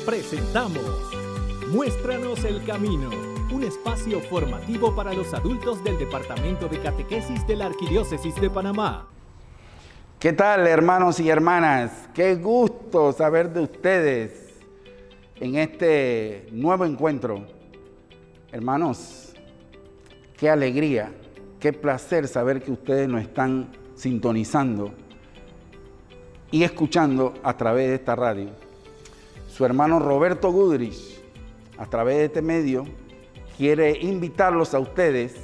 presentamos Muéstranos el Camino, un espacio formativo para los adultos del Departamento de Catequesis de la Arquidiócesis de Panamá. ¿Qué tal, hermanos y hermanas? Qué gusto saber de ustedes en este nuevo encuentro. Hermanos, qué alegría, qué placer saber que ustedes nos están sintonizando y escuchando a través de esta radio. Su hermano Roberto Goodrich, a través de este medio, quiere invitarlos a ustedes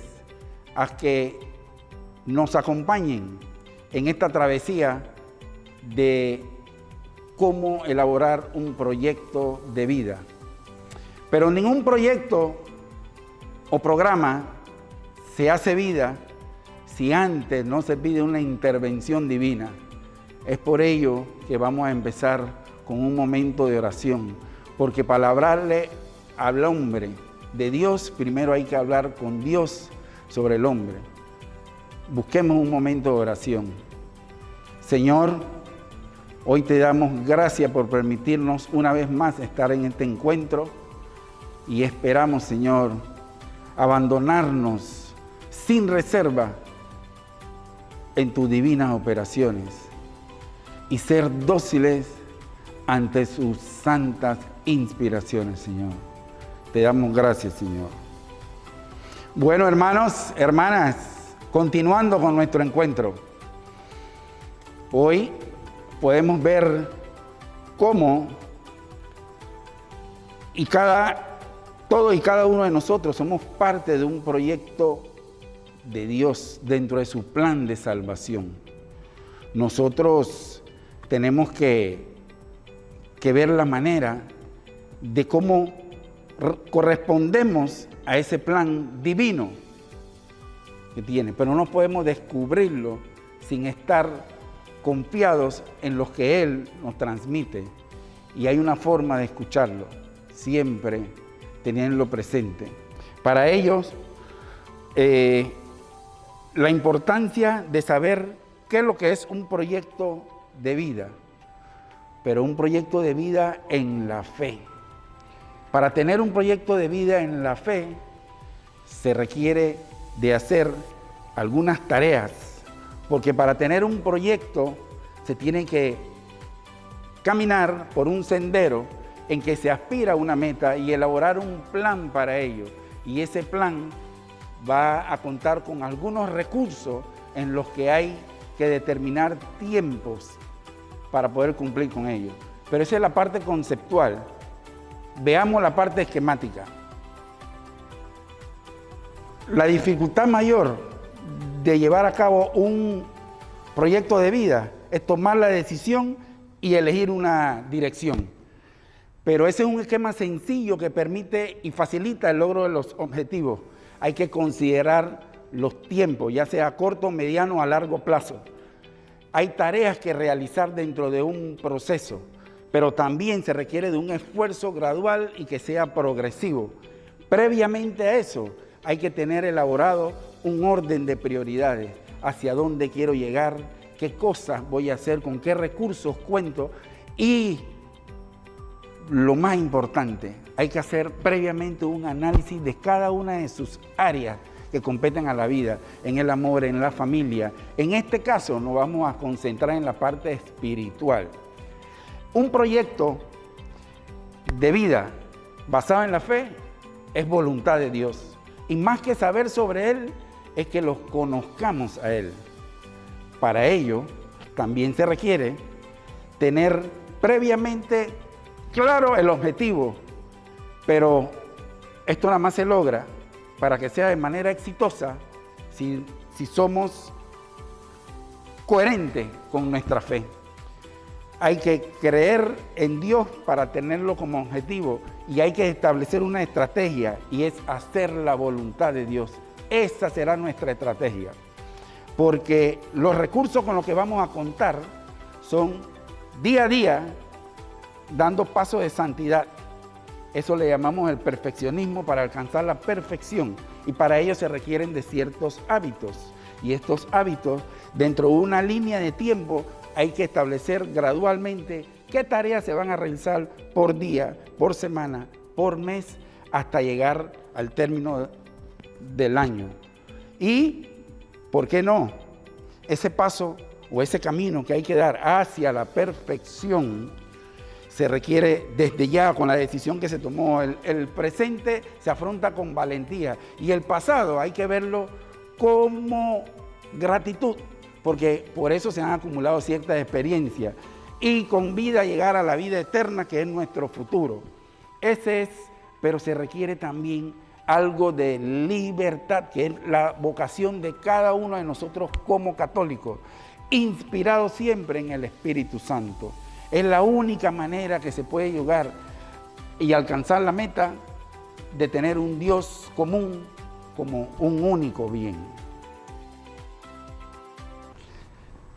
a que nos acompañen en esta travesía de cómo elaborar un proyecto de vida. Pero ningún proyecto o programa se hace vida si antes no se pide una intervención divina. Es por ello que vamos a empezar con un momento de oración, porque para hablarle al hombre de Dios, primero hay que hablar con Dios sobre el hombre. Busquemos un momento de oración. Señor, hoy te damos gracias por permitirnos una vez más estar en este encuentro y esperamos, Señor, abandonarnos sin reserva en tus divinas operaciones y ser dóciles ante sus santas inspiraciones, Señor. Te damos gracias, Señor. Bueno, hermanos, hermanas, continuando con nuestro encuentro. Hoy podemos ver cómo todos y cada uno de nosotros somos parte de un proyecto de Dios dentro de su plan de salvación. Nosotros tenemos que ver la manera de cómo correspondemos a ese plan divino que tiene, pero no podemos descubrirlo sin estar confiados en lo que Él nos transmite. Y hay una forma de escucharlo, siempre teniéndolo presente. Para ellos, la importancia de saber qué es lo que es un proyecto de vida, pero un proyecto de vida en la fe. Para tener un proyecto de vida en la fe, se requiere de hacer algunas tareas, porque para tener un proyecto se tiene que caminar por un sendero en que se aspira a una meta y elaborar un plan para ello. Y ese plan va a contar con algunos recursos en los que hay que determinar tiempos para poder cumplir con ello. Pero esa es la parte conceptual. Veamos la parte esquemática. La dificultad mayor de llevar a cabo un proyecto de vida es tomar la decisión y elegir una dirección. Pero ese es un esquema sencillo que permite y facilita el logro de los objetivos. Hay que considerar los tiempos, ya sea a corto, mediano o a largo plazo. Hay tareas que realizar dentro de un proceso, pero también se requiere de un esfuerzo gradual y que sea progresivo. Previamente a eso, hay que tener elaborado un orden de prioridades, hacia dónde quiero llegar, qué cosas voy a hacer, con qué recursos cuento y, lo más importante, hay que hacer previamente un análisis de cada una de sus áreas que competen a la vida, en el amor, en la familia. En este caso nos vamos a concentrar en la parte espiritual. Un proyecto de vida basado en la fe es voluntad de Dios. Y más que saber sobre Él, es que los conozcamos a Él. Para ello, también se requiere tener previamente claro el objetivo, pero esto nada más se logra para que sea de manera exitosa si somos coherentes con nuestra fe. Hay que creer en Dios para tenerlo como objetivo y hay que establecer una estrategia y es hacer la voluntad de Dios. Esa será nuestra estrategia, porque los recursos con los que vamos a contar son día a día dando pasos de santidad. Eso le llamamos el perfeccionismo, para alcanzar la perfección, y para ello se requieren de ciertos hábitos, y estos hábitos dentro de una línea de tiempo hay que establecer gradualmente qué tareas se van a realizar por día, por semana, por mes, hasta llegar al término del año. Y, ¿por qué no? Ese paso o ese camino que hay que dar hacia la perfección se requiere desde ya con la decisión que se tomó. El presente se afronta con valentía y el pasado hay que verlo como gratitud, porque por eso se han acumulado ciertas experiencias y con vida llegar a la vida eterna que es nuestro futuro. Ese es, pero se requiere también algo de libertad, que es la vocación de cada uno de nosotros como católicos, inspirado siempre en el Espíritu Santo. Es la única manera que se puede llegar y alcanzar la meta de tener un Dios común como un único bien.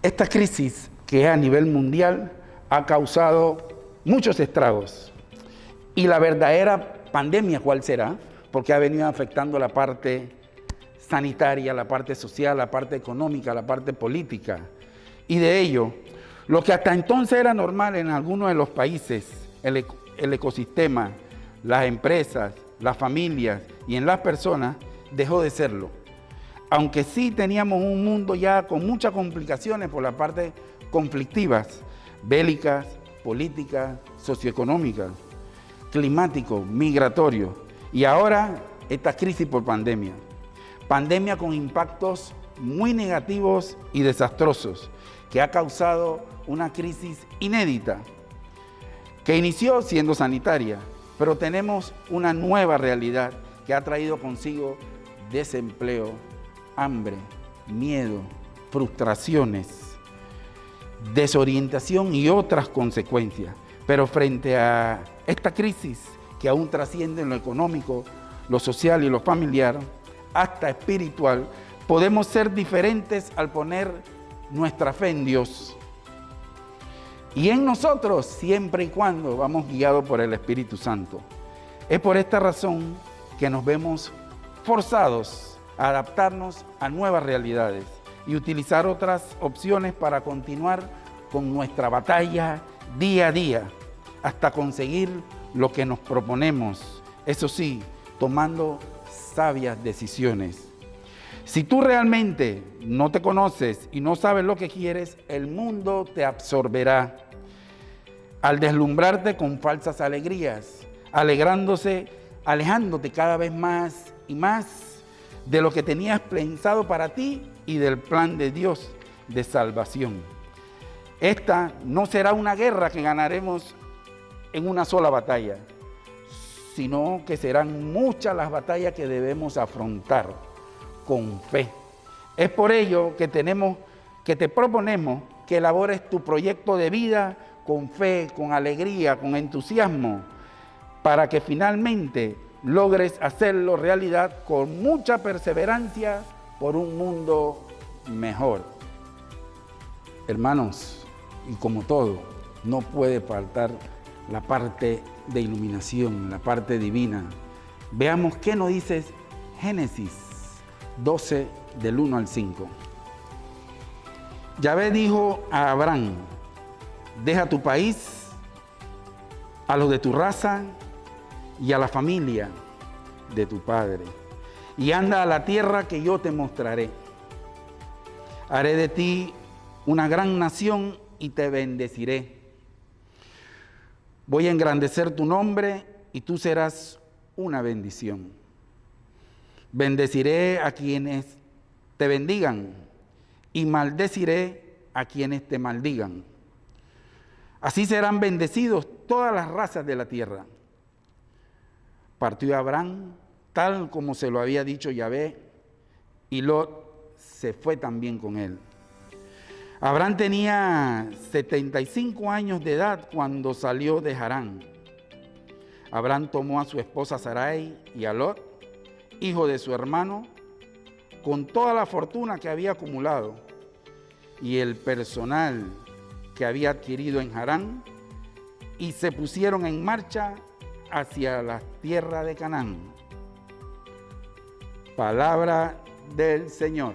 Esta crisis que a nivel mundial ha causado muchos estragos. Y la verdadera pandemia, ¿cuál será? Porque ha venido afectando la parte sanitaria, la parte social, la parte económica, la parte política. Y de ello, lo que hasta entonces era normal en algunos de los países, el ecosistema, las empresas, las familias y en las personas, dejó de serlo. Aunque sí teníamos un mundo ya con muchas complicaciones por la parte conflictivas, bélicas, políticas, socioeconómicas, climáticos, migratorios. Y ahora esta crisis por pandemia. Pandemia con impactos muy negativos y desastrosos, que ha causado una crisis inédita, que inició siendo sanitaria, pero tenemos una nueva realidad que ha traído consigo desempleo, hambre, miedo, frustraciones, desorientación y otras consecuencias. Pero frente a esta crisis que aún trasciende en lo económico, lo social y lo familiar, hasta espiritual, podemos ser diferentes al poner nuestra fe en Dios y en nosotros, siempre y cuando vamos guiados por el Espíritu Santo. Es por esta razón que nos vemos forzados a adaptarnos a nuevas realidades y utilizar otras opciones para continuar con nuestra batalla día a día, hasta conseguir lo que nos proponemos, eso sí, tomando sabias decisiones. Si tú realmente no te conoces y no sabes lo que quieres, el mundo te absorberá al deslumbrarte con falsas alegrías, alejándote cada vez más y más de lo que tenías pensado para ti y del plan de Dios de salvación. Esta no será una guerra que ganaremos en una sola batalla, sino que serán muchas las batallas que debemos afrontar con fe. Es por ello que te proponemos que elabores tu proyecto de vida con fe, con alegría, con entusiasmo, para que finalmente logres hacerlo realidad con mucha perseverancia por un mundo mejor. Hermanos, y como todo, no puede faltar la parte de iluminación, la parte divina. Veamos qué nos dice Génesis 12, del 1 al 5. Yahvé dijo a Abraham: deja tu país, a los de tu raza y a la familia de tu padre, y anda a la tierra que yo te mostraré. Haré de ti una gran nación y te bendeciré. Voy a engrandecer tu nombre y tú serás una bendición. Bendeciré a quienes te bendigan y maldeciré a quienes te maldigan. Así serán bendecidos todas las razas de la tierra. Partió Abraham tal como se lo había dicho Yahvé, y Lot se fue también con él. Abraham tenía 75 años de edad cuando salió de Harán. Abraham tomó a su esposa Sarai y a Lot, hijo de su hermano, con toda la fortuna que había acumulado y el personal que había adquirido en Harán, y se pusieron en marcha hacia la tierra de Canaán. Palabra del Señor.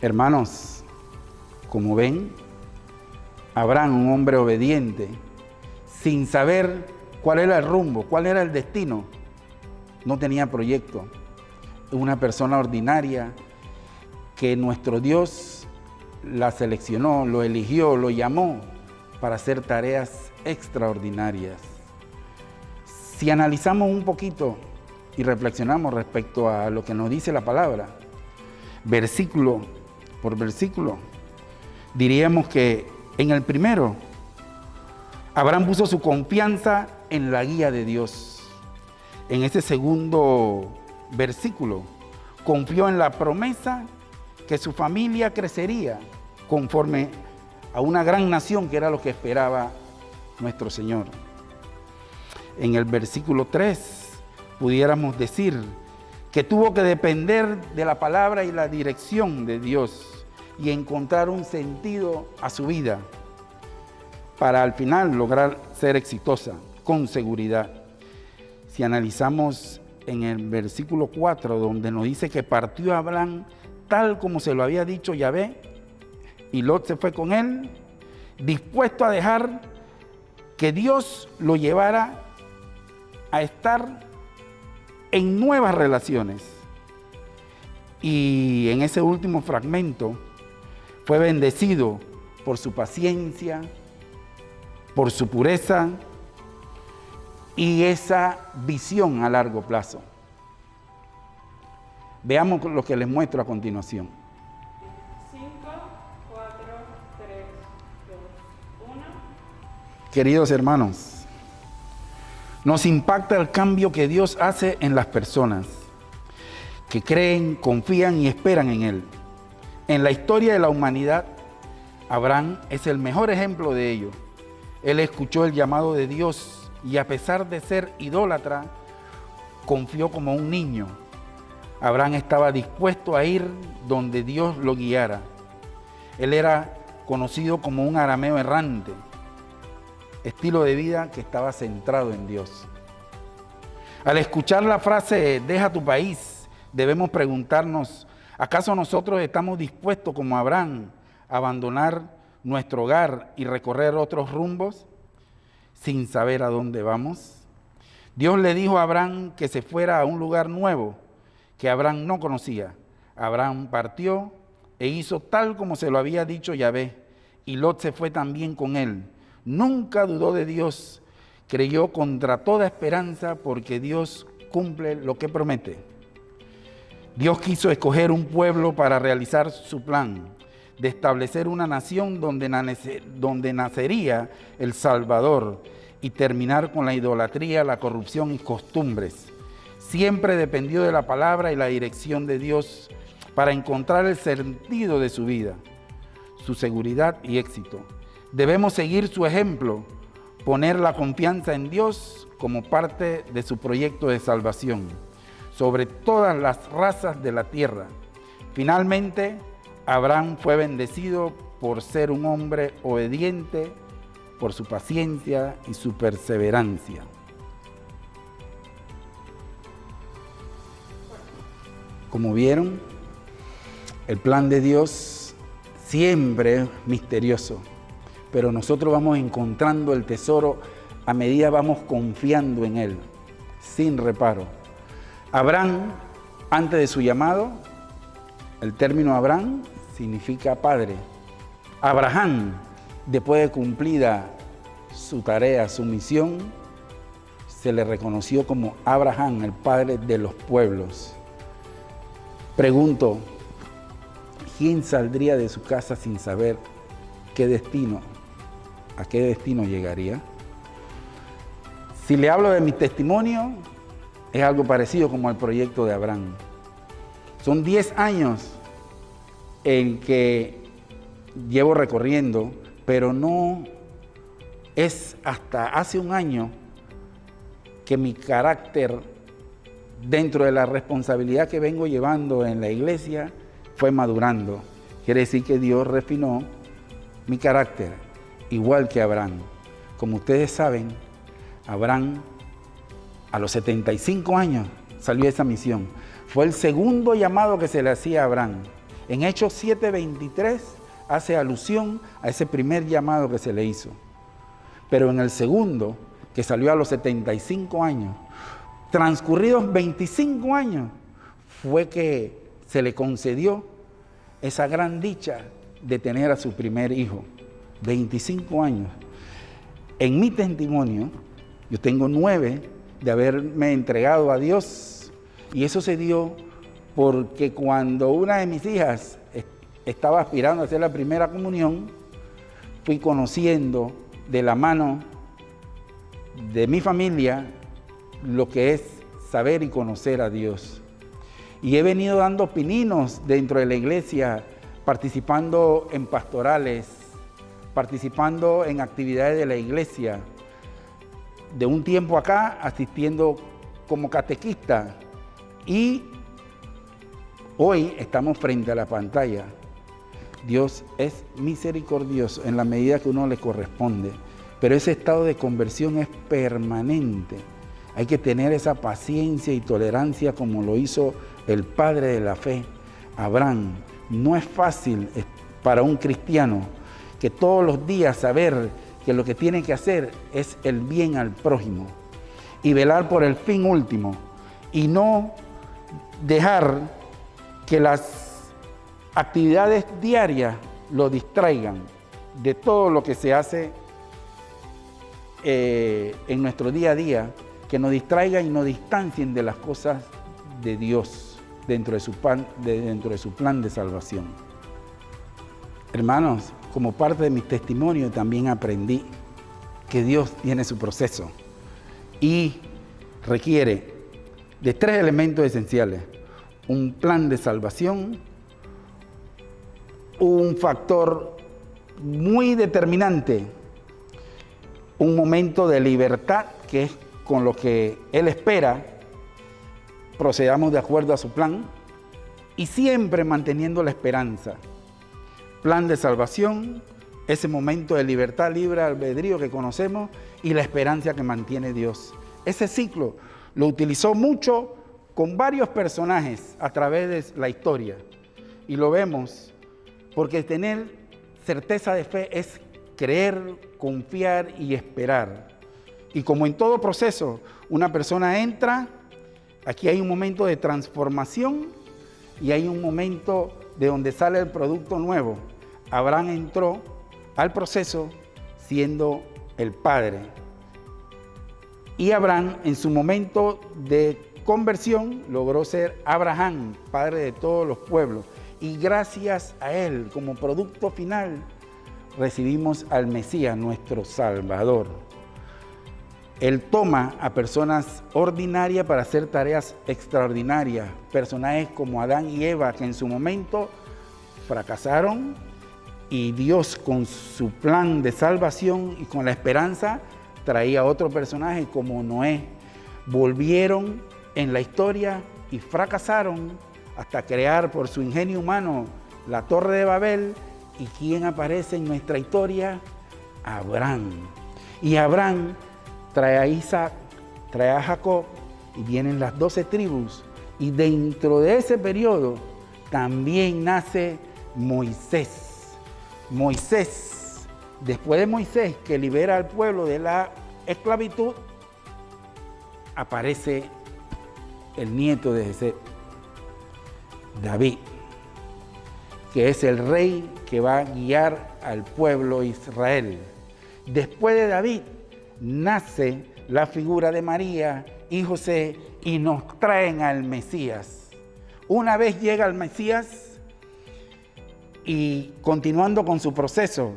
Hermanos, como ven, Abraham, un hombre obediente, sin saber cuál era el rumbo, cuál era el destino, no tenía proyecto. Una persona ordinaria que nuestro Dios la seleccionó, lo eligió, lo llamó para hacer tareas extraordinarias. Si analizamos un poquito y reflexionamos respecto a lo que nos dice la palabra, versículo por versículo, diríamos que en el primero, Abraham puso su confianza en la guía de Dios. En ese segundo versículo, confió en la promesa que su familia crecería conforme a una gran nación, que era lo que esperaba nuestro Señor. En el versículo 3, pudiéramos decir que tuvo que depender de la palabra y la dirección de Dios y encontrar un sentido a su vida para al final lograr ser exitosa con seguridad. Si analizamos en el versículo 4, donde nos dice que partió Abraham tal como se lo había dicho Yahvé, y Lot se fue con él, dispuesto a dejar que Dios lo llevara a estar en nuevas relaciones. Y en ese último fragmento fue bendecido por su paciencia, por su pureza y esa visión a largo plazo. Veamos lo que les muestro a continuación. 5, 4, 3, 2, 1. Queridos hermanos, nos impacta el cambio que Dios hace en las personas que creen, confían y esperan en Él. En la historia de la humanidad, Abraham es el mejor ejemplo de ello. Él escuchó el llamado de Dios y a pesar de ser idólatra, confió como un niño. Abraham estaba dispuesto a ir donde Dios lo guiara. Él era conocido como un arameo errante, estilo de vida que estaba centrado en Dios. Al escuchar la frase, deja tu país, debemos preguntarnos, ¿acaso nosotros estamos dispuestos como Abraham a abandonar nuestro hogar y recorrer otros rumbos sin saber a dónde vamos? Dios le dijo a Abraham que se fuera a un lugar nuevo que Abraham no conocía. Abraham partió e hizo tal como se lo había dicho Yahvé, y Lot se fue también con él. Nunca dudó de Dios, creyó contra toda esperanza porque Dios cumple lo que promete. Dios quiso escoger un pueblo para realizar su plan de establecer una nación donde nacería el Salvador y terminar con la idolatría, la corrupción y costumbres. Siempre dependió de la palabra y la dirección de Dios para encontrar el sentido de su vida, su seguridad y éxito. Debemos seguir su ejemplo, poner la confianza en Dios como parte de su proyecto de salvación sobre todas las razas de la tierra. Finalmente, Abraham fue bendecido por ser un hombre obediente, por su paciencia y su perseverancia. Como vieron, el plan de Dios siempre es misterioso, pero nosotros vamos encontrando el tesoro a medida vamos confiando en Él, sin reparo. Abraham, antes de su llamado, el término Abraham significa padre. Abraham, después de cumplida su tarea, su misión, se le reconoció como Abraham, el padre de los pueblos. Pregunto, ¿quién saldría de su casa sin saber a qué destino llegaría? Si le hablo de mi testimonio, es algo parecido como el proyecto de Abraham. Son 10 años en que llevo recorriendo, pero no es hasta hace un año que mi carácter, dentro de la responsabilidad que vengo llevando en la iglesia, fue madurando. Quiere decir que Dios refinó mi carácter, igual que Abraham. Como ustedes saben, Abraham a los 75 años salió de esa misión. Fue el segundo llamado que se le hacía a Abraham. En Hechos 7:23, hace alusión a ese primer llamado que se le hizo. Pero en el segundo, que salió a los 75 años, transcurridos 25 años, fue que se le concedió esa gran dicha de tener a su primer hijo. 25 años. En mi testimonio, yo tengo 9 de haberme entregado a Dios, y eso se dio porque cuando una de mis hijas estaba aspirando a hacer la primera comunión, fui conociendo de la mano de mi familia lo que es saber y conocer a Dios. Y he venido dando pininos dentro de la iglesia, participando en pastorales, participando en actividades de la iglesia. De un tiempo acá, asistiendo como catequista. Y hoy estamos frente a la pantalla. Dios es misericordioso en la medida que uno le corresponde. Pero ese estado de conversión es permanente. Hay que tener esa paciencia y tolerancia como lo hizo el padre de la fe, Abraham. No es fácil para un cristiano que todos los días saber que lo que tiene que hacer es el bien al prójimo y velar por el fin último y no dejar que las actividades diarias lo distraigan de todo lo que se hace en nuestro día a día, que nos distraigan y nos distancien de las cosas de Dios dentro de su plan de salvación. Hermanos, como parte de mi testimonio también aprendí que Dios tiene su proceso y requiere de 3 elementos esenciales: un plan de salvación, un factor muy determinante, un momento de libertad, que es con lo que Él espera procedamos de acuerdo a su plan, y siempre manteniendo la esperanza. Plan de salvación, ese momento de libertad, libre albedrío que conocemos, y la esperanza que mantiene Dios. Ese ciclo lo utilizó mucho con varios personajes a través de la historia, y lo vemos porque tener certeza de fe es creer, confiar y esperar. Y como en todo proceso, una persona entra, aquí hay un momento de transformación y hay un momento de donde sale el producto nuevo. Abraham entró al proceso siendo el padre. Y Abraham, en su momento de conversión, logró ser Abraham, padre de todos los pueblos. Y gracias a él, como producto final, recibimos al Mesías, nuestro Salvador. Él toma a personas ordinarias para hacer tareas extraordinarias. Personajes como Adán y Eva, que en su momento fracasaron, y Dios, con su plan de salvación y con la esperanza, traía otro personaje como Noé. Volvieron en la historia y fracasaron hasta crear por su ingenio humano la Torre de Babel. ¿Y quién aparece en nuestra historia? Abraham. Y Abraham trae a Isaac, trae a Jacob, y vienen las 12 tribus. Y dentro de ese periodo también nace Moisés. Moisés, después de Moisés, que libera al pueblo de la esclavitud, aparece el nieto de Jesé, David, que es el rey que va a guiar al pueblo Israel. Después de David nace la figura de María y José y nos traen al Mesías. Una vez llega el Mesías y continuando con su proceso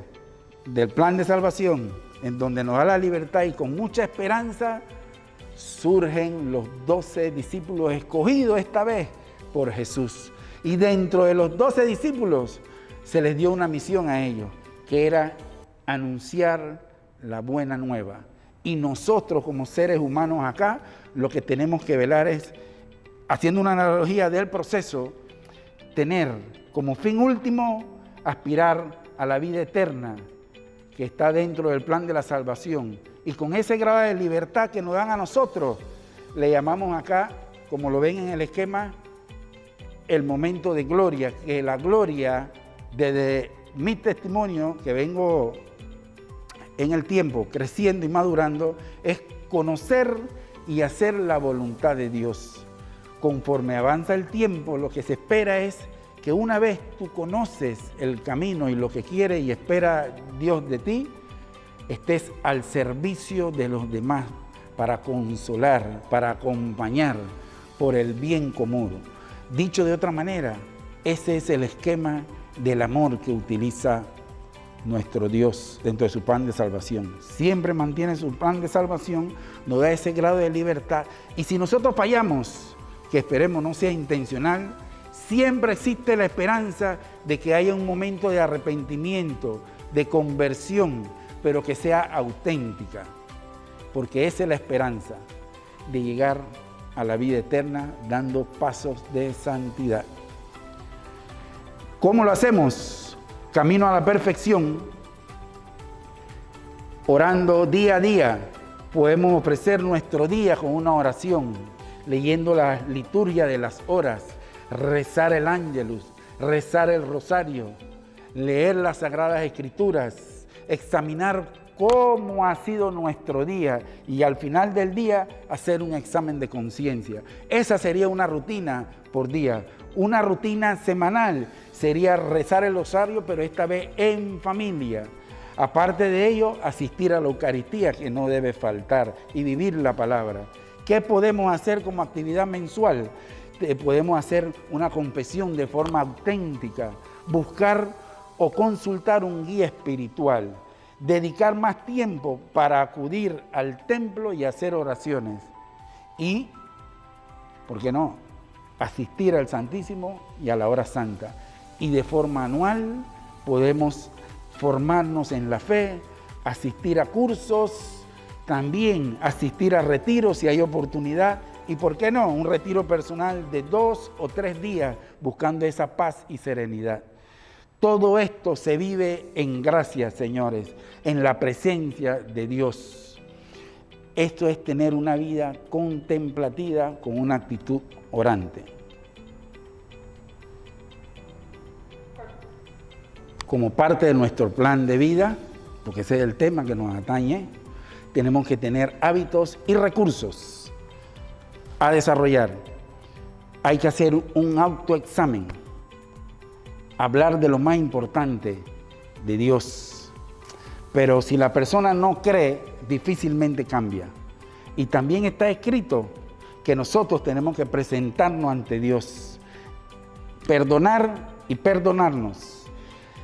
del plan de salvación, en donde nos da la libertad y con mucha esperanza, surgen los 12 discípulos escogidos esta vez por Jesús. Y dentro de los 12 discípulos se les dio una misión a ellos, que era anunciar la buena nueva. Y nosotros como seres humanos acá, lo que tenemos que velar es, haciendo una analogía del proceso, tener como fin último aspirar a la vida eterna que está dentro del plan de la salvación. Y con ese grado de libertad que nos dan a nosotros, le llamamos acá, como lo ven en el esquema, el momento de gloria, que la gloria desde mi testimonio, que vengo en el tiempo creciendo y madurando, es conocer y hacer la voluntad de Dios. Conforme avanza el tiempo, lo que se espera es que una vez tú conoces el camino y lo que quiere y espera Dios de ti, estés al servicio de los demás para consolar, para acompañar por el bien común. Dicho de otra manera, ese es el esquema del amor que utiliza nuestro Dios dentro de su plan de salvación. Siempre mantiene su plan de salvación, nos da ese grado de libertad. Y si nosotros fallamos, que esperemos no sea intencional, siempre existe la esperanza de que haya un momento de arrepentimiento, de conversión, pero que sea auténtica. Porque esa es la esperanza de llegar a la vida eterna dando pasos de santidad. ¿Cómo lo hacemos? Camino a la perfección, orando día a día. Podemos ofrecer nuestro día con una oración, leyendo la liturgia de las horas, rezar el ángelus, rezar el rosario, leer las Sagradas Escrituras, examinar cómo ha sido nuestro día y al final del día hacer un examen de conciencia. Esa sería una rutina por día. Una rutina semanal sería rezar el rosario, pero esta vez en familia. Aparte de ello, asistir a la Eucaristía, que no debe faltar, y vivir la palabra. ¿Qué podemos hacer como actividad mensual? Podemos hacer una confesión de forma auténtica, buscar o consultar un guía espiritual, dedicar más tiempo para acudir al templo y hacer oraciones. Y, ¿por qué no?, asistir al Santísimo y a la hora santa. Y de forma anual podemos formarnos en la fe, asistir a cursos, también asistir a retiros si hay oportunidad. Y ¿por qué no?, un retiro personal de 2 o 3 días buscando esa paz y serenidad. Todo esto se vive en gracia, señores, en la presencia de Dios. Esto es tener una vida contemplativa con una actitud orante. Como parte de nuestro plan de vida, porque ese es el tema que nos atañe, tenemos que tener hábitos y recursos a desarrollar. Hay que hacer un autoexamen, hablar de lo más importante de Dios. Pero si la persona no cree, difícilmente cambia. Y también está escrito que nosotros tenemos que presentarnos ante Dios, perdonar y perdonarnos,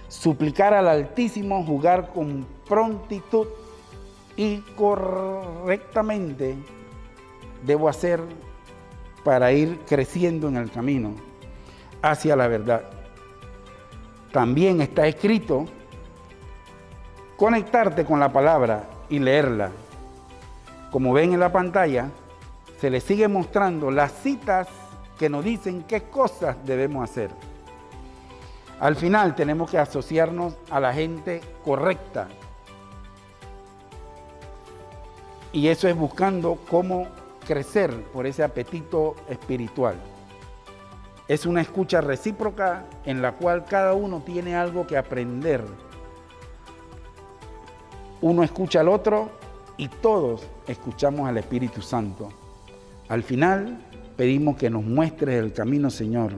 suplicar al Altísimo, jugar con prontitud y correctamente debo hacer para ir creciendo en el camino hacia la verdad. También está escrito conectarte con la palabra y leerla. Como ven en la pantalla, se les sigue mostrando las citas que nos dicen qué cosas debemos hacer. Al final tenemos que asociarnos a la gente correcta. Y eso es buscando cómo crecer por ese apetito espiritual. Es una escucha recíproca en la cual cada uno tiene algo que aprender. Uno escucha al otro y todos escuchamos al Espíritu Santo. Al final pedimos que nos muestres el camino, Señor,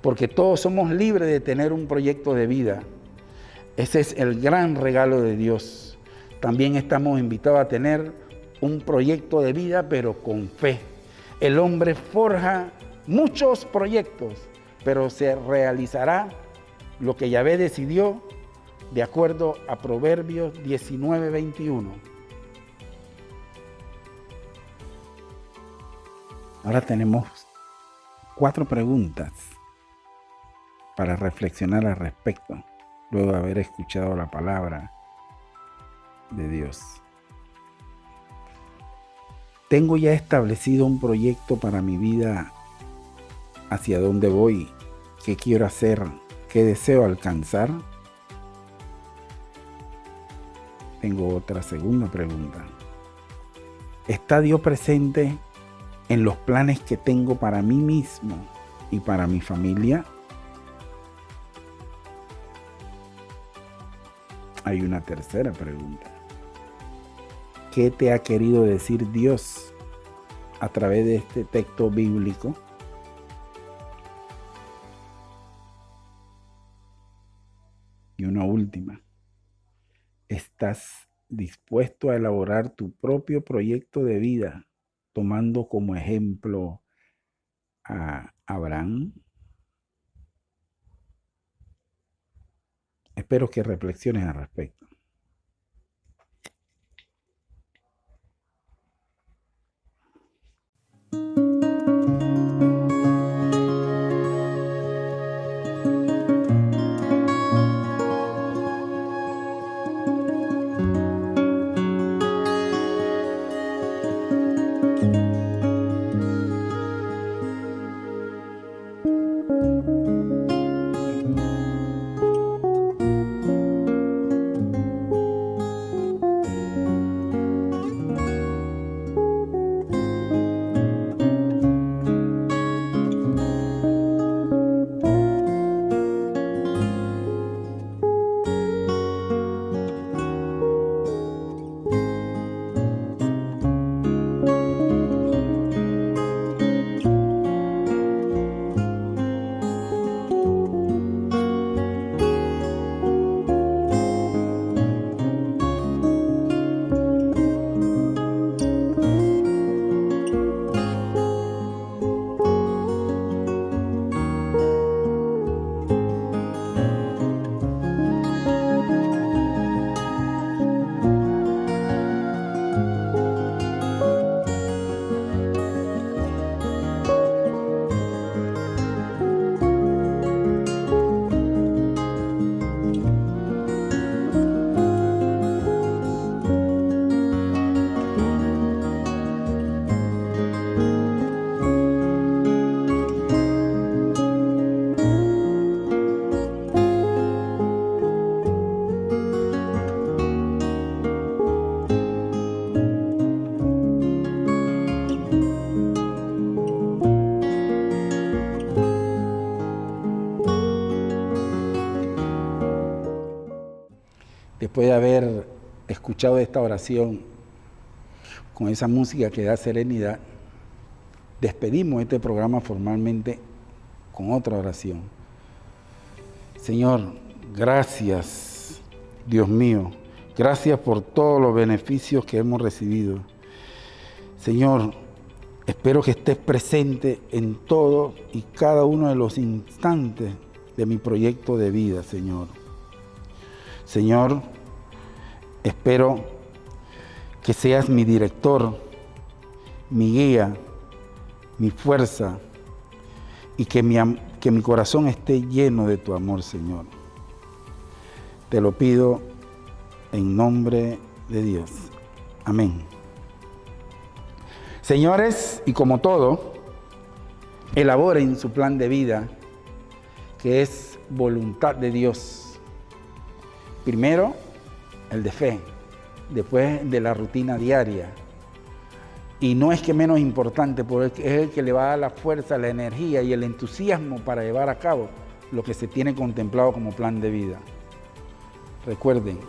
porque todos somos libres de tener un proyecto de vida. Ese es el gran regalo de Dios. También estamos invitados a tener un proyecto de vida, pero con fe. El hombre forja muchos proyectos, pero se realizará lo que Yahvé decidió de acuerdo a Proverbios 19:21. Ahora tenemos 4 preguntas para reflexionar al respecto, luego de haber escuchado la palabra de Dios. ¿Tengo ya establecido un proyecto para mi vida? ¿Hacia dónde voy? ¿Qué quiero hacer? ¿Qué deseo alcanzar? Tengo otra segunda pregunta. ¿Está Dios presente en los planes que tengo para mí mismo y para mi familia? hay una tercera pregunta. ¿Qué te ha querido decir Dios a través de este texto bíblico? Y una última. ¿Estás dispuesto a elaborar tu propio proyecto de vida tomando como ejemplo a Abraham? Espero que reflexiones al respecto. Después de haber escuchado esta oración con esa música que da serenidad, despedimos este programa formalmente con otra oración. Señor, gracias, Dios mío, gracias por todos los beneficios que hemos recibido. Señor, espero que estés presente en todo y cada uno de los instantes de mi proyecto de vida, Señor. Señor, espero que seas mi director, mi guía, mi fuerza y que mi corazón esté lleno de tu amor, Señor. Te lo pido en nombre de Dios. Amén. Señores, y como todo, elaboren su plan de vida, que es voluntad de Dios. Primero, el de fe, después de la rutina diaria. Y no es que menos importante, porque es el que le va a dar la fuerza, la energía y el entusiasmo para llevar a cabo lo que se tiene contemplado como plan de vida. Recuerden,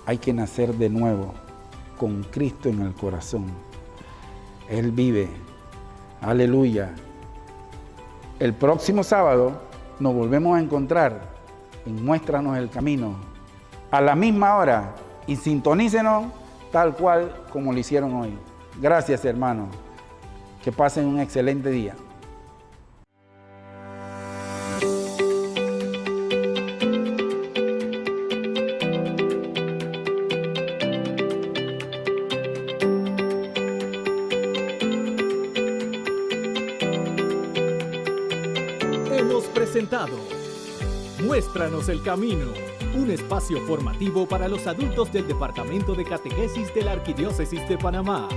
hay que nacer de nuevo, con Cristo en el corazón. Él vive. Aleluya. El próximo sábado nos volvemos a encontrar en Muéstranos el Camino, a la misma hora, y sintonícenos tal cual como lo hicieron hoy. Gracias, hermanos. Que pasen un excelente día. Hemos presentado Muéstranos el Camino, un espacio formativo para los adultos del Departamento de Catequesis de la Arquidiócesis de Panamá.